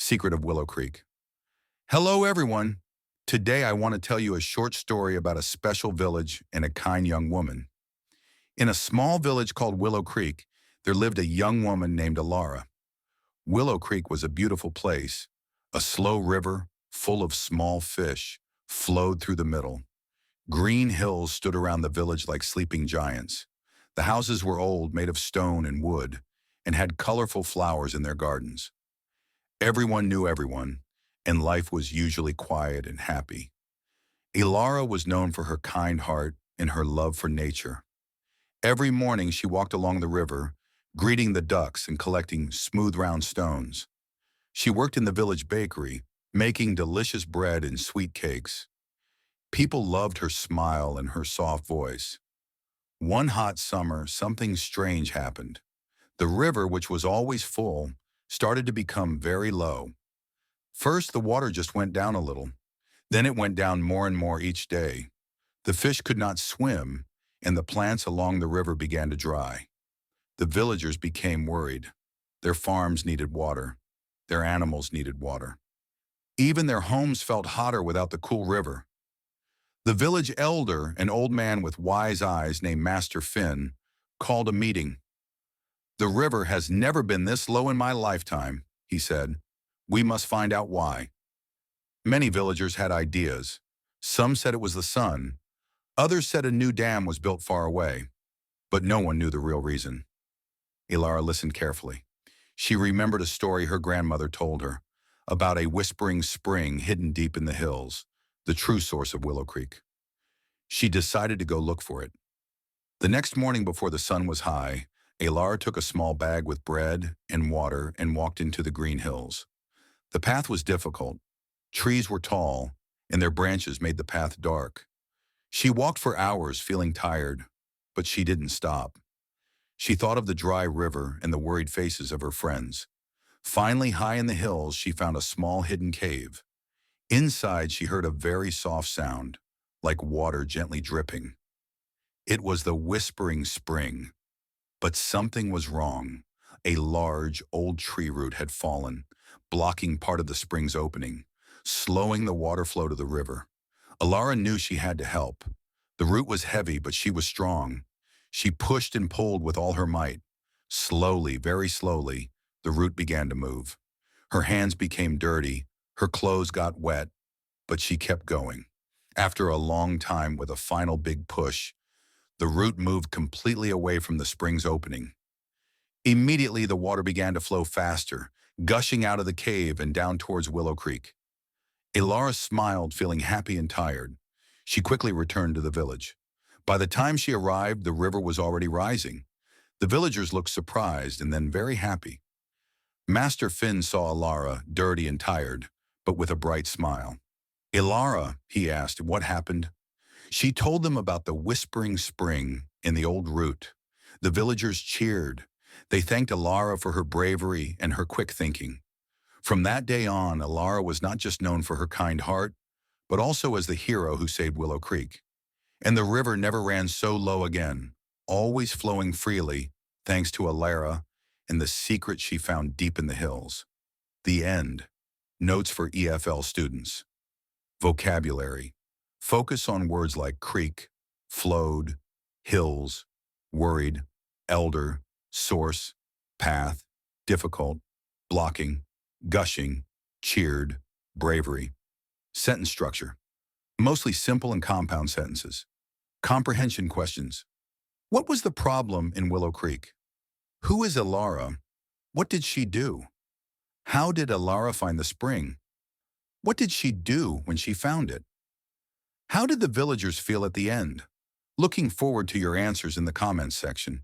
Secret of Willow Creek. Hello, everyone. Today, I want to tell you a short story about a special village and a kind young woman. In a small village called Willow Creek, there lived a young woman named Alara. Willow Creek was a beautiful place. A slow river, full of small fish, flowed through the middle. Green hills stood around the village like sleeping giants. The houses were old, made of stone and wood, and had colorful flowers in their gardens. Everyone knew everyone, and life was usually quiet and happy. Ilara was known for her kind heart and her love for nature. Every morning she walked along the river, greeting the ducks and collecting smooth round stones. She worked in the village bakery, making delicious bread and sweet cakes. People loved her smile and her soft voice. One hot summer, something strange happened. The river, which was always full, started to become very low. First, the water just went down a little. Then it went down more and more each day. The fish could not swim, and the plants along the river began to dry. The villagers became worried. Their farms needed water. Their animals needed water. Even their homes felt hotter without the cool river. The village elder, an old man with wise eyes named Master Finn, called a meeting. "The river has never been this low in my lifetime," he said. "We must find out why." Many villagers had ideas. Some said it was the sun. Others said a new dam was built far away. But no one knew the real reason. Ilara listened carefully. She remembered a story her grandmother told her about a whispering spring hidden deep in the hills, the true source of Willow Creek. She decided to go look for it. The next morning before the sun was high, Ilara took a small bag with bread and water and walked into the green hills. The path was difficult. Trees were tall, and their branches made the path dark. She walked for hours, feeling tired, but she didn't stop. She thought of the dry river and the worried faces of her friends. Finally, high in the hills, she found a small hidden cave. Inside, she heard a very soft sound, like water gently dripping. It was the whispering spring. But something was wrong. A large, old tree root had fallen, blocking part of the spring's opening, slowing the water flow to the river. Alara knew she had to help. The root was heavy, but she was strong. She pushed and pulled with all her might. Slowly, very slowly, the root began to move. Her hands became dirty, her clothes got wet, but she kept going. After a long time, with a final big push, the root moved completely away from the spring's opening. Immediately, the water began to flow faster, gushing out of the cave and down towards Willow Creek. Ilara smiled, feeling happy and tired. She quickly returned to the village. By the time she arrived, the river was already rising. The villagers looked surprised and then very happy. Master Finn saw Ilara, dirty and tired, but with a bright smile. "Ilara," he asked, "what happened?" She told them about the whispering spring and the old root. The villagers cheered. They thanked Ilara for her bravery and her quick thinking. From that day on, Ilara was not just known for her kind heart, but also as the hero who saved Willow Creek. And the river never ran so low again, always flowing freely, thanks to Ilara and the secret she found deep in the hills. The end. Notes for EFL students. Vocabulary. Focus on words like creek, flowed, hills, worried, elder, source, path, difficult, blocking, gushing, cheered, bravery. Sentence structure. Mostly simple and compound sentences. Comprehension questions. What was the problem in Willow Creek? Who is Ilara? What did she do? How did Ilara find the spring? What did she do when she found it? How did the villagers feel at the end? Looking forward to your answers in the comments section.